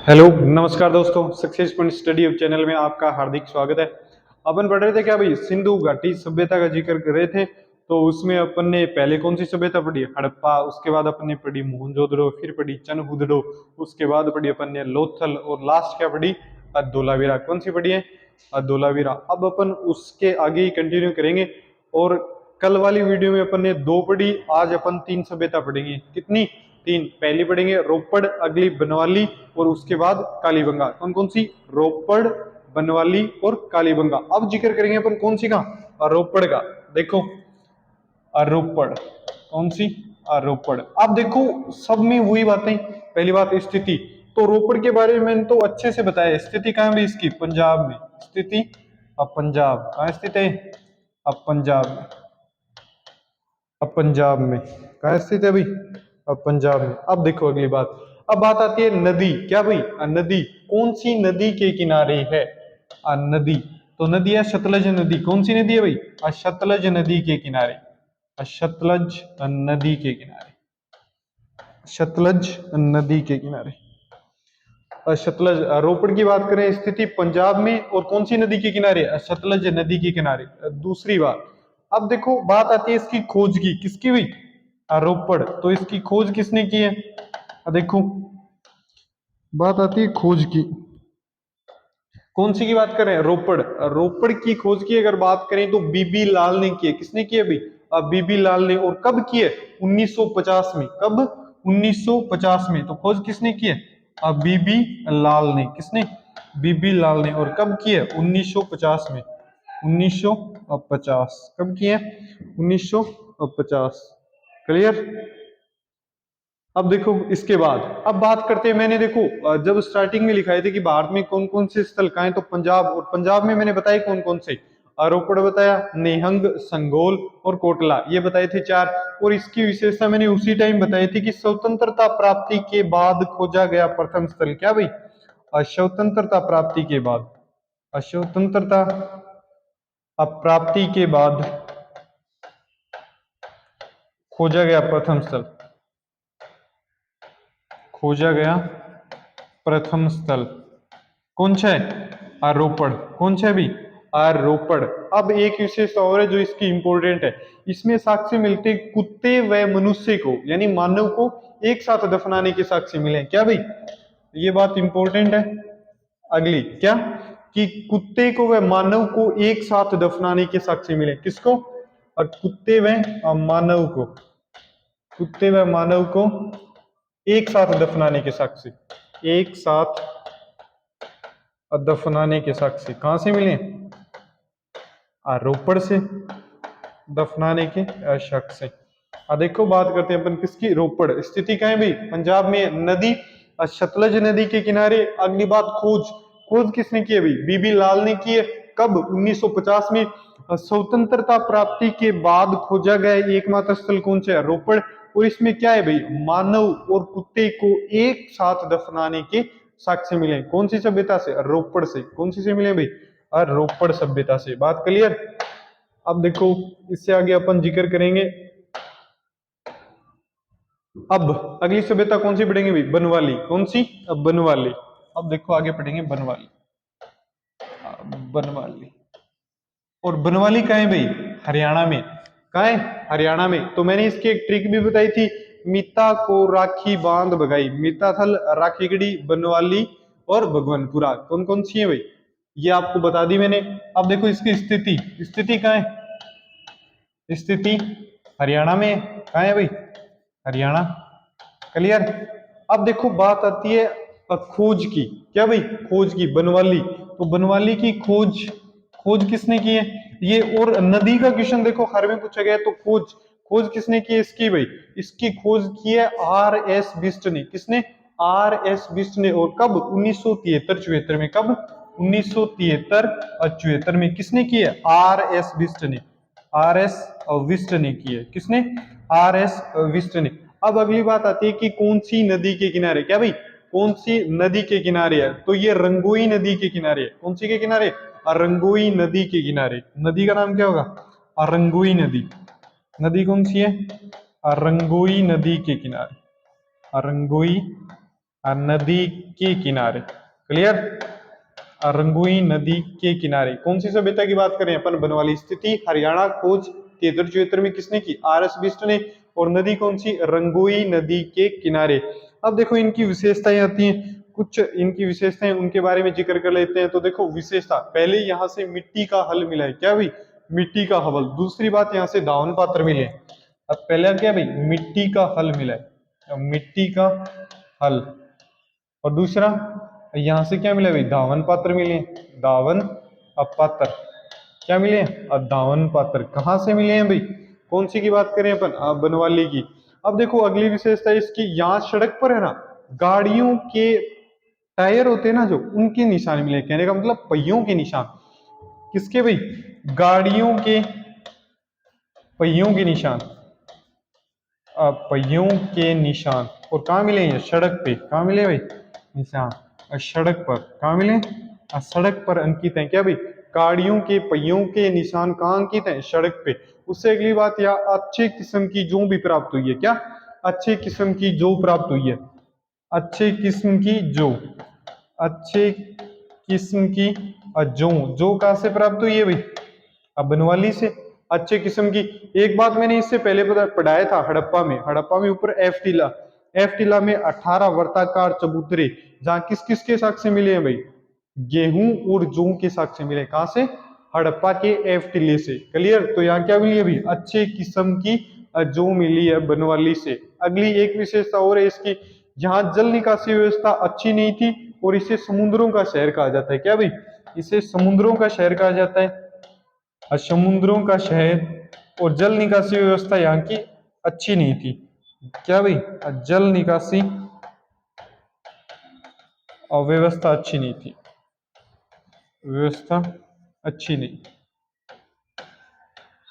Hello नमस्कार दोस्तों, success point study of channel में आपका हार्दिक स्वागत है। अपन पढ़ रहे थे क्या भाई, सिंधु घाटी सभ्यता का जिक्र कर रहे थे। तो उसमें अपन ने पहले कौन सी सभ्यता पढ़ी? हड़प्पा। उसके बाद अपन ने पढ़ी मोहनजोदड़ो, फिर पढ़ी चनहुदड़ो, उसके बाद पढ़ी अपन ने लोथल, और लास्ट क्या पढ़ी? धोलावीरा। कौन सी पढ़ी है? धोलावीरा। अब अपन उसके आगे ही कंटिन्यू करेंगे। और कल वाली वीडियो में अपन ने दो पढ़ी, आज अपन तीन सभ्यता पढ़ेंगे। कितनी? तीन। पहली पढ़ेंगे रोपड़, अगली बनवाली, और उसके बाद कालीबंगा। कौन कौन सी? रोपड़, बनवाली और कालीबंगा। अब जिक्र करेंगे अपन कौन सी का? रोपड़ का। देखो, रोपड़ कौन सी? रोपड़। अब देखो, सब में वही बातें। पहली बात स्थिति। तो रोपड़ के बारे में मैंने तो अच्छे से बताया। स्थिति कहाँ है इसकी? पंजाब में स्थिति। अब पंजाब कहाँ स्थित है? अब पंजाब में। अब पंजाब में कहाँ स्थित है भाई? अब पंजाब में। अब देखो अगली बात। अब बात आती है नदी। क्या भाई? नदी। कौन सी नदी के किनारे है? नदी। तो नदी है सतलज नदी। कौन सी नदी है भाई? सतलज नदी के किनारे। सतलज नदी के किनारे। सतलज नदी के किनारे। सतलज। रोपड़ की बात करें, स्थिति पंजाब में, और कौन सी नदी के किनारे? सतलज नदी के किनारे। दूसरी बात। अब देखो, बात आती है इसकी खोज की। किसकी हुई? रोपड़। तो इसकी खोज किसने की है? देखो, बात आती है खोज की। कौन सी की बात करें? रोपड़। रोपड़ की खोज की अगर बात करें तो बीबी लाल ने की है। किसने की है भाई? बीबी लाल ने। और कब की है? 1950 में। कब? 1950 में। तो खोज किसने की है? बीबी लाल ने। किसने? बीबी लाल ने। और कब की है? 1950 में। 1950 कब की है? 1950। क्लियर? अब देखो इसके बाद, अब बात करते हैं। मैंने देखो जब स्टार्टिंग में लिखाए थे कि भारत में कौन कौन से स्थल कहाँ हैं, तो पंजाब, और पंजाब में मैंने बताया कौन कौन से। रोपड़ बताया, निहंग, संगोल और कोटला, ये बताए थे चार। और इसकी विशेषता मैंने उसी टाइम बताई थी कि स्वतंत्रता प्राप्ति के बाद खोजा गया प्रथम स्थल। क्या भाई? स्वतंत्रता प्राप्ति के बाद। स्वतंत्रता प्राप्ति के बाद खोजा गया प्रथम स्थल। खोजा गया प्रथम स्थल कौन सा है? रोपड़। कौन सा है भी? रोपड़। अब एक विशेषता और है जो इसकी इंपॉर्टेंट है। इसमें साक्ष्य मिलते कुत्ते व मनुष्य को, यानी मानव को एक साथ दफनाने के साक्ष्य मिले। क्या भाई? ये बात इंपॉर्टेंट है। अगली क्या? कि कुत्ते को व मानव को एक साथ दफनाने के साक्ष्य मिले। किसको? कुत्ते व मानव को। कुत्ते व मानव को एक साथ दफनाने के साक्ष्य। एक साथ दफनाने के साक्ष्य कहां से मिले? रोपड़ से दफनाने के शक से। देखो, बात करते हैं अपन किसकी? रोपड़। स्थिति कहाँ है भाई? पंजाब में। नदी सतलज नदी के किनारे। अगली बात खोज। खोज किसने की है भाई? बीबी लाल ने की है। कब? 1950 में। स्वतंत्रता प्राप्ति के बाद खोजा गया एकमात्र स्थल कौन सा है? रोपड़। और इसमें क्या है भाई? मानव और कुत्ते को एक साथ दफनाने के साक्ष्य मिले। कौन सी सभ्यता से? रोपड़ से। कौन सी से मिले भाई? रोपड़ सभ्यता से। बात क्लियर? अब देखो, इससे आगे अपन जिक्र करेंगे। अब अगली सभ्यता कौन सी पढ़ेंगे भाई? बनवाली। कौन सी? अब बनवाली। अब देखो आगे पढ़ेंगे बनवाली। बनवाली। और बनवाली कहाँ है भाई? हरियाणा में। कहाँ है? हरियाणा में। तो मैंने इसकी एक ट्रिक भी बताई थी। मीता को राखी बांध भगाई। मीता थल, राखीगढ़ी, बनवाली और भगवानपुरा। कौन कौन सी है भाई? ये आपको बता दी मैंने। अब देखो इसकी स्थिति। स्थिति कहाँ है? स्थिति हरियाणा में है। कहाँ है भाई? हरियाणा। क्लियर? अब देखो, बात आती है खोज की। क्या भाई? खोज की। बनवाली। तो बनवाली की खोज, खोज किसने की है? ये। और नदी का क्वेश्चन देखो हर में पूछा गया है, तो खोज, खोज किसने की है इसकी भाई? इसकी खोज की है आर एस बिस्ट ने। किसने? आर एस बिस्ट ने। और कब? 1973-74 में। कब? 1973-74 में। किसने की है? आर एस बिस्ट ने। आर एस विस्ट ने की है। किसने? आर एस विस्ट ने। अब अगली बात आती है कि कौन सी नदी के किनारे। क्या भाई? कौन सी नदी के किनारे है? तो ये रंगोई नदी के किनारे है। कौन सी के किनारे? रंगोई नदी के किनारे। नदी का नाम क्या होगा? रंगोई नदी। नदी कौन सी है? रंगोई नदी के किनारे। रंगोई नदी के किनारे। क्लियर। रंगोई नदी के किनारे कौन सी सभ्यता की बात करें अपन? बनवाली। स्थिति हरियाणा खोज 73-74 में किसने की? आर एस बिष्ट ने। और नदी कौन सी? रंगोई नदी के किनारे। अब देखो इनकी विशेषताएं आती हैं, कुछ इनकी विशेषताएं उनके बारे में जिक्र कर लेते हैं। तो देखो विशेषता, पहले यहाँ से मिट्टी का हल मिला है। क्या भाई? मिट्टी का हवल। दूसरी बात, यहाँ से दावन पात्र मिले। अब पहला क्या भाई? मिट्टी का हल मिला है, मिट्टी का हल। और दूसरा यहां से क्या मिला भाई? धावन पात्र मिले। धावन पात्र क्या मिले? धावन पात्र कहाँ से मिले हैं भाई? कौन सी की बात करें अपन? बनवाली की। अब देखो अगली विशेषता इसकी, यहाँ सड़क पर है ना, गाड़ियों के टायर होते हैं ना जो, उनके निशान मिले। कहने का मतलब पहियों के निशान। किसके भाई? गाड़ियों के पहियों के निशान। पहियों के निशान। और कहाँ मिले? ये सड़क पे। कहाँ मिले भाई? निशान सड़क पर। कहाँ मिले? सड़क पर अंकित है। क्या भाई? गाड़ियों के पहियों के निशान कहाँ अंकित है? सड़क पे। उससे अगली बात, या अच्छे किस्म की जौ भी प्राप्त हुई है। क्या? अच्छे किस्म की जौ प्राप्त हुई है। अच्छे किस्म की जौ। अच्छे किस्म की जौ। जौ कहाँ से प्राप्त हुई है भाई? अब बनवाली से। अच्छे किस्म की। एक बात मैंने इससे पहले पढ़ाया था हड़प्पा में। हड़प्पा में ऊपर एफ टीला, एफ टीला में 18 वर्ताकार चबूतरे, जहां किस किस के साक्ष्य मिले हैं भाई? गेहूं और जौ के साक्ष्य मिले। कहां से? हड़प्पा के एफ टीले से। क्लियर। तो यहाँ क्या मिली है भाई? अच्छे किस्म की जौ मिली है बनवाली से। अगली एक विशेषता और है इसकी, यहाँ जल निकासी व्यवस्था अच्छी नहीं थी और इसे समुद्रों का शहर कहा जाता है। क्या भाई? इसे समुद्रों का शहर कहा जाता है, समुद्रों का शहर। और जल निकासी व्यवस्था यहाँ की अच्छी नहीं थी। क्या भाई? जल निकासी और व्यवस्था अच्छी नहीं थी। व्यवस्था अच्छी नहीं,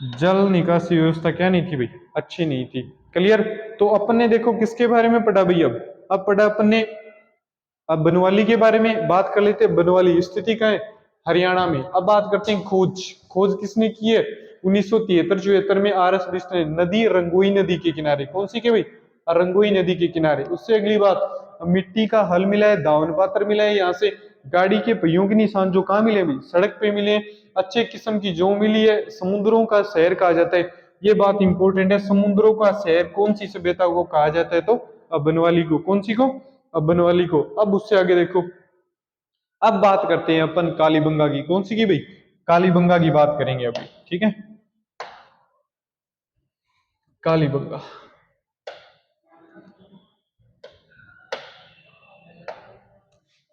जल निकासी व्यवस्था क्या नहीं थी भाई? अच्छी नहीं थी। क्लियर। तो अपन ने देखो किसके बारे में पढ़ा भाई? अब पढ़ा अपन ने, अब बनवाली के बारे में बात कर लेते हैं। बनवाली स्थिति का है हरियाणा में। अब बात करते हैं खोज। खोज किसने की है? 1973-74 में आर एस बिष्ट ने। नदी रंगोई नदी के किनारे। कौन सी के भाई? रंगोई नदी के किनारे। उससे अगली बात, मिट्टी का हल मिला है, दावन पात्र मिला है। यहाँ से गाड़ी के पहियों के निशान जो कहाँ मिले भाई? सड़क पे मिले। अच्छे किस्म की जौ मिली है, समुद्रों का शहर कहा जाता है। ये बात इंपॉर्टेंट है, समुद्रों का शहर कौन सी सभ्यता को कहा जाता है? तो बनवाली को। कौन सी को? बनवाली को। अब उससे आगे देखो, अब बात करते हैं अपन कालीबंगा की। कौन सी की भाई? कालीबंगा की बात करेंगे अभी। ठीक है। कालीबंगा।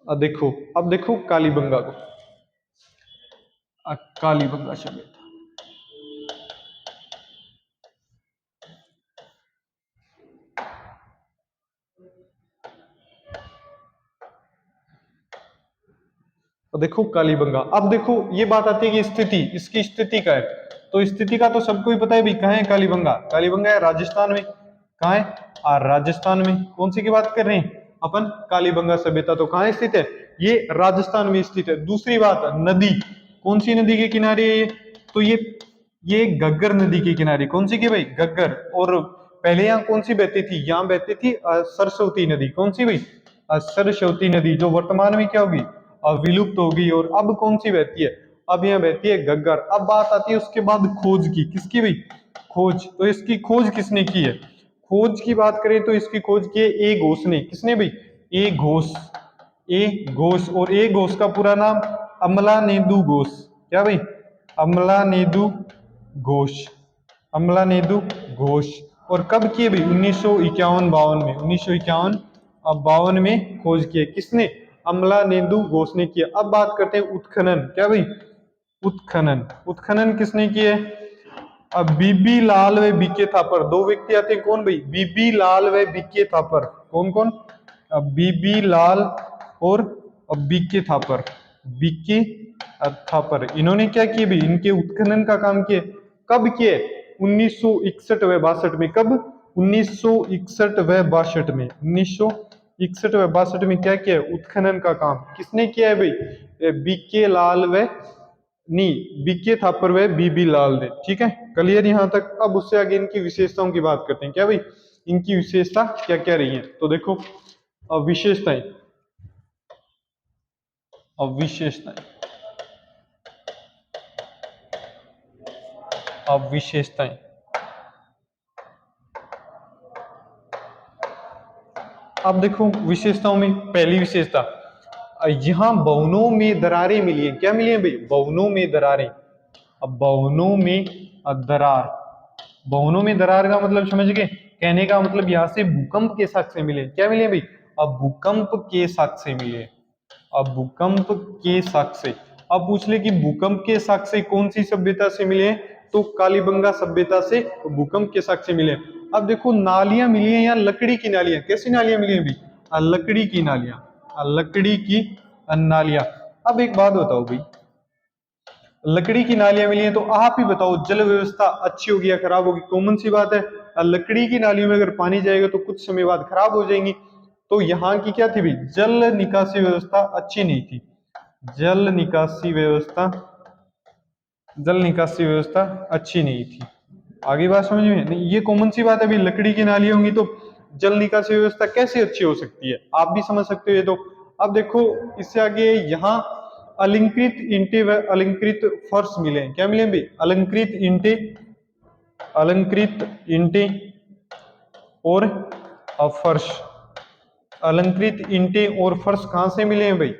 अब देखो कालीबंगा को। कालीबंगा शब्द, तो देखो कालीबंगा। अब देखो ये बात आती है कि स्थिति, इसकी स्थिति क्या है? तो स्थिति का तो सबको ही पता है भाई। कहाँ है कालीबंगा? कालीबंगा है राजस्थान में। कहाँ है? राजस्थान में। कौन सी की बात कर रहे हैं अपन? कालीबंगा सभ्यता। तो कहाँ स्थित है? ये राजस्थान में स्थित है। दूसरी बात, नदी कौन सी नदी के किनारे है ये? तो ये घग्गर नदी के किनारे। कौन सी की भाई? घग्गर। और पहले यहाँ कौन सी बहती थी? यहाँ बहती थी सरस्वती नदी। कौन सी भाई? सरस्वती नदी, जो वर्तमान में क्या होगी? विलुप्त होगी। और अब कौन सी बहती है? अब यहाँ बहती है घग्गर। अब बात आती है उसके बाद खोज की। किसकी भाई? खोज। तो इसकी खोज किसने की है? खोज की बात करें तो इसकी खोज की है ए घोष ने। किसने भाई? ए घोष। ए घोष। और ए घोष का पूरा नाम अमला नेदु घोष। क्या भाई? अमला नेदु घोष। अमला नेदु घोष। और कब किए भाई? 1951-52 में। 1951-52 में खोज किए। किसने? अमला नेदु घोष ने किया। अब बात करते हैं उत्खनन। क्या भाई? उत्खनन। उत्खनन किसने किए? अब बीबी लाल व बीके थापर। दो व्यक्ति आते हैं। कौन भाई? बीबी लाल व बीके थापर। कौन कौन? अब बीबी लाल और बीके थापर। बीके थापर, इन्होंने क्या किए भाई? इनके उत्खनन का काम किए। कब किए? 1961 व 62 में। कब? 1961 व 62 में। 1961 व 62 में क्या किया? उत्खनन का काम किसने किया है भाई? बीके लाल व नहीं, बीके थापर व बीबी लाल ने। ठीक है। क्लियर यहां तक। अब उससे आगे इनकी विशेषताओं की बात करते हैं। क्या भाई? इनकी विशेषता क्या क्या रही है? तो देखो विशेषताएं, विशेषताएं, विशेषताएं। अब देखो विशेषताओं में पहली विशेषता, यहाँ बहुनों में दरारें मिली हैं। क्या मिली है भाई? बहुनों में दरारें। अब बहुनों में दरार, बहुनों में दरार का मतलब समझ गए? कहने का मतलब यहाँ से भूकंप के साक्ष्य मिले। क्या मिले भाई? अब भूकंप के साक्ष्य मिले। अब भूकंप के साक्ष्य, अब पूछ ले कि भूकंप के साक्ष्य कौन सी सभ्यता से मिले? तो कालीबंगा सभ्यता से भूकंप के साक्ष्य मिले। अब देखो नालियां मिली हैं, यहाँ लकड़ी की नालियां। कैसी नालियां मिली हैं भाई? लकड़ी की नालियां, लकड़ी की नालियां। अब एक बात बताओ भाई, लकड़ी की नालियां मिली हैं तो आप ही बताओ जल व्यवस्था अच्छी होगी या खराब होगी? कॉमन सी बात है, लकड़ी की नालियों में अगर पानी जाएगा तो कुछ समय बाद खराब हो जाएंगी। तो यहाँ की क्या थी भाई? जल निकासी व्यवस्था अच्छी नहीं थी। जल निकासी व्यवस्था, जल निकासी व्यवस्था अच्छी नहीं थी। आगे बात समझ में? नहीं, ये कॉमन सी बात है भाई, लकड़ी की नाली होंगी तो जल निकासी व्यवस्था कैसे अच्छी हो सकती है? आप भी समझ सकते हो ये तो। अब देखो इससे आगे यहाँ अलंकृत ईंटें व अलंकृत फर्श मिले। क्या मिले भाई? अलंकृत ईंटें, अलंकृत ईंटें और फर्श। अलंकृत ईंटें और फर्श कहां से मिले हैं भाई?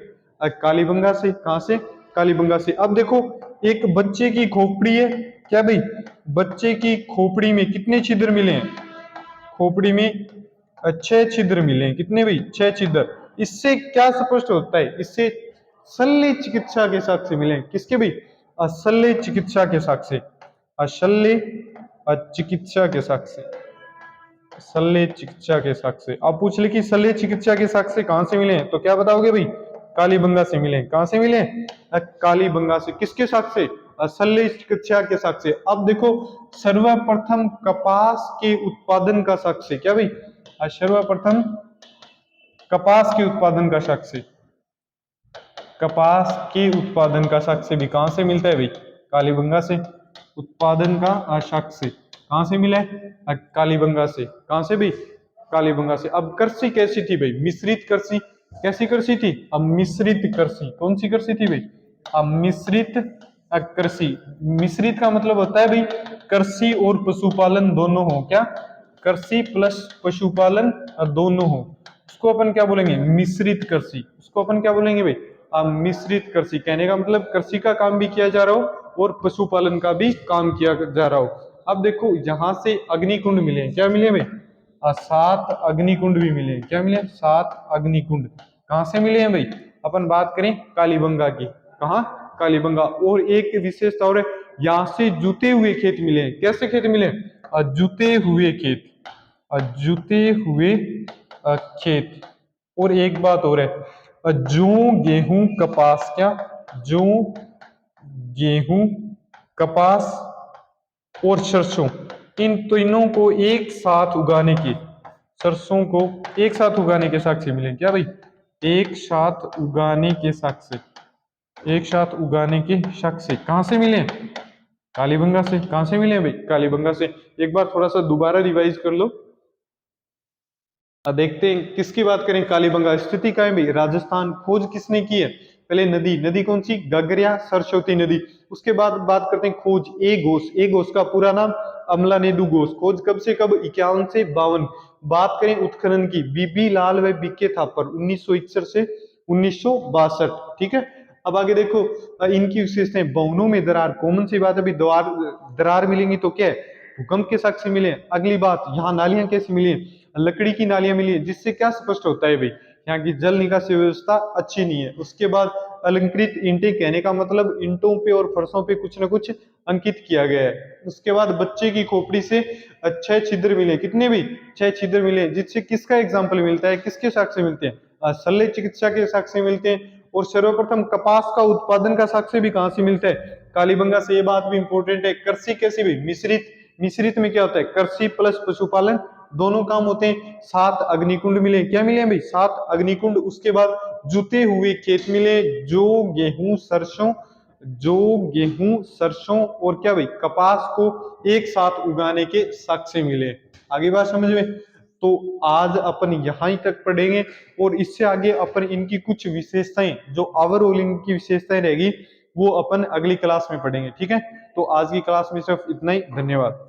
कालीबंगा से। कहां से? कालीबंगा से। अब देखो एक बच्चे की खोपड़ी है। क्या भाई? बच्चे की खोपड़ी में कितने छिद्र मिले हैं? खोपड़ी में 6 छिद्र मिले हैं। कितने भाई? 6 छिद्र। इससे क्या स्पष्ट होता है? इससे शल्य चिकित्सा के साक्ष्य मिले हैं। किसके भाई? शल्य चिकित्सा के साक्ष्य, शल्य चिकित्सा के साक्ष्य, शल्य चिकित्सा के साक्ष्य। आप पूछ ले कि शल्य चिकित्सा के साक्ष्य कहां से मिले हैं, तो क्या बताओगे भाई? कालीबंगा से मिले। कहां से मिले? कालीबंगा से। किसके साक्ष्य? शल्य चिकित्सा के साक्ष्य। अब देखो सर्वप्रथम कपास के उत्पादन का साक्ष्य। क्या भाई? सर्वप्रथम कपास के उत्पादन का साक्ष्य, कपास के उत्पादन का साक्ष्य भी कहां से मिलता है भाई? कालीबंगा से। उत्पादन का साक्ष्य कहां से मिला है? कालीबंगा से। कहां से भाई? कालीबंगा से। अब कृषि कैसी थी भाई? मिश्रित कृषि। कैसी कृषि थी? अब मिश्रित कृषि। कौन सी कृषि थी भाई? अब मिश्रित कृषि। मिश्रित का मतलब होता है भाई कृषि और पशुपालन दोनों हो। क्या? कृषि प्लस पशुपालन दोनों हो, उसको अपन क्या बोलेंगे? मिश्रित कृषि। उसको अपन क्या बोलेंगे भाई? मिश्रित कृषि। कहने का मतलब कृषि का काम भी किया जा रहा हो और पशुपालन का भी काम किया जा रहा हो। अब देखो यहाँ से अग्निकुंड मिले। क्या मिले भाई? 7 अग्निकुंड भी मिले। क्या मिले? 7 अग्निकुंड। कहां से मिले हैं भाई? अपन बात करें कालीबंगा की। कहा? कालीबंगा। और एक विशेषता और है, यहाँ से जुते हुए खेत मिले। कैसे खेत मिले? जुते हुए खेत, जुते हुए खेत। और एक बात और है, जौ गेहूं कपास। क्या? जौ गेहूं कपास और सरसों, इन तीनों को एक साथ उगाने की, सरसों को एक साथ उगाने के साक्ष्य मिले। क्या भाई? एक साथ उगाने के साक्ष्य, एक साथ उगाने के साक्ष्य कहां से मिले? कालीबंगा से। कहां से मिले भाई? कालीबंगा से। एक बार थोड़ा सा दोबारा रिवाइज कर लो। अब देखते हैं किसकी बात करें। कालीबंगा स्थिति का है भाई राजस्थान। खोज किसने की है? पहले नदी, नदी कौन सी? गगरिया सरस्वती नदी। उसके बाद बात करते हैं खोज ए घोष। ए घोष का पूरा नाम अमलानेदु घोष। खोज कब से कब? 51 से 52। बात करें उत्खनन की, बीबी लाल व बीके थापर 1961 से 1962। ठीक है। अब आगे देखो इनकी विशेषताएं। बहुनों में दरार, कॉमन सी बात है भाई, दरार मिलेंगी तो क्या है? भूकंप के साक्ष्य मिले। अगली बात, यहाँ नालियां कैसी मिली? लकड़ी की नालियां मिली है, जिससे क्या स्पष्ट होता है भाई? यहाँ की जल निकासी व्यवस्था अच्छी नहीं है। उसके बाद अलंकृत ईंटें, कहने का मतलब ईंटों पे और फर्शों पे कुछ ना कुछ अंकित किया गया है। उसके बाद बच्चे की खोपड़ी से 6 छिद्र मिले। कितने भी? 6 छिद्र मिले, जिससे किसका एग्जाम्पल मिलता है? किसके साक्ष्य मिलते हैं? शल्य चिकित्सा के साक्ष्य मिलते हैं। और सर्वप्रथम कपास का उत्पादन का साक्ष्य भी कहां से मिलता है? कालीबंगा से। ये बात भी इंपॉर्टेंट है। कृषि कैसी भी? मिश्रित। मिश्रित में क्या होता है? कृषि प्लस पशुपालन दोनों काम होते हैं। 7 अग्निकुंड मिले। क्या मिले भाई? 7 अग्निकुंड। उसके बाद जुते हुए खेत मिले, जो गेहूं सरसों, जो गेहूं सरसों और क्या भाई? कपास को एक साथ उगाने के साक्ष्य मिले। आगे बात समझ में? तो आज अपन यहाँ तक पढ़ेंगे और इससे आगे अपन इनकी कुछ विशेषताएं जो ओवरऑल इनकी विशेषताएं रहेगी वो अपन अगली क्लास में पढ़ेंगे। ठीक है, तो आज की क्लास में सिर्फ इतना ही। धन्यवाद।